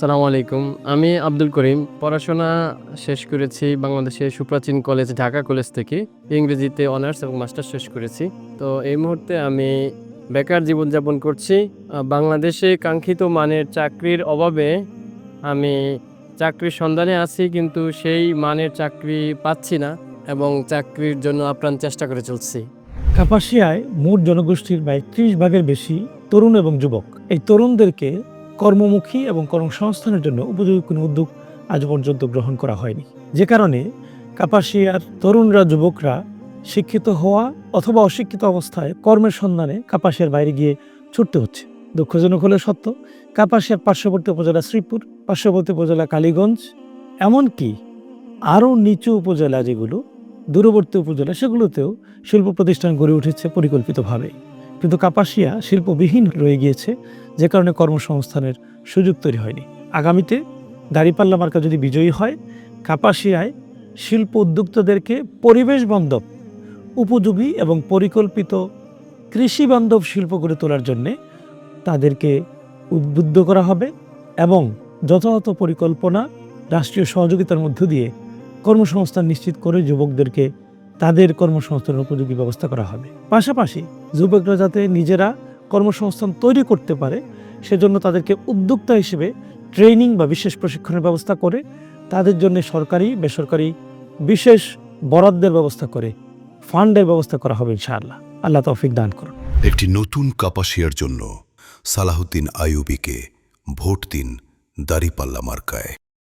আসসালামু আলাইকুম। আমি আব্দুল করিম। পড়াশোনা শেষ করেছি বাংলাদেশের সুপ্রাচীন কলেজ ঢাকা কলেজ থেকে। ইংরেজিতে অনার্স এবং মাস্টার্স শেষ করেছি। তো এই মুহূর্তে আমি বেকার জীবনযাপন করছি। বাংলাদেশে কাঙ্ক্ষিত মানের চাকরির অভাবে আমি চাকরির সন্ধানে আছি, কিন্তু সেই মানের চাকরি পাচ্ছি না এবং চাকরির জন্য আপ্রাণ চেষ্টা করে চলছি। কাপাসিয়ায় মোট জনগোষ্ঠীর প্রায় ৩০ ভাগের বেশি তরুণ এবং যুবক। এই তরুণদেরকে কর্মমুখী এবং কর্মসংস্থানের জন্য উপযোগী কোনো উদ্যোগ আজ পর্যন্ত গ্রহণ করা হয়নি, যে কারণে কাপাসিয়ার তরুণরা যুবকরা শিক্ষিত হওয়া অথবা অশিক্ষিত অবস্থায় কর্মের সন্ধানে কাপাসিয়ার বাইরে গিয়ে ছুটতে হচ্ছে। দুঃখজনক হলেও সত্য, কাপাসিয়ার পার্শ্ববর্তী উপজেলা শ্রীপুর, পার্শ্ববর্তী উপজেলা কালীগঞ্জ, এমনকি আরও নিচু উপজেলা যেগুলো দূরবর্তী উপজেলা, সেগুলোতেও শিল্প প্রতিষ্ঠান গড়ে উঠেছে পরিকল্পিতভাবে। কিন্তু কাপাসিয়া শিল্পবিহীন রয়ে গিয়েছে, যে কারণে কর্মসংস্থানের সুযোগ তৈরি হয়নি। আগামীতে দাঁড়িপাল্লা মার্কা যদি বিজয়ী হয়, কাপাসিয়ায় শিল্প উদ্যোক্তাদেরকে পরিবেশ বান্ধব, উপযোগী এবং পরিকল্পিত কৃষি বান্ধব শিল্প গড়ে তোলার জন্যে তাদেরকে উদ্বুদ্ধ করা হবে এবং যথাযথ পরিকল্পনা, রাষ্ট্রীয় সহযোগিতার মধ্য দিয়ে কর্মসংস্থান নিশ্চিত করে যুবকদেরকে তাদের কর্মসংস্থানের উপযোগী ব্যবস্থা করা হবে। পাশাপাশি যুবকরা যাতে নিজেরা কর্মসংস্থান তৈরি করতে পারে, সেজন্য তাদেরকে উদ্যোক্তা হিসেবে ট্রেনিং বা বিশেষ প্রশিক্ষণের ব্যবস্থা করে তাদের জন্য সরকারি বেসরকারি বিশেষ বরাদ্দের ব্যবস্থা করে ফান্ডের ব্যবস্থা করা হবে ইনশাআল্লাহ। আল্লাহ তৌফিক দান করুন। একটি নতুন কাপাসিয়ার জন্য সালাহুদ্দিন আইয়ুবীকে ভোট দিন দাঁড়িপাল্লা মার্কায়।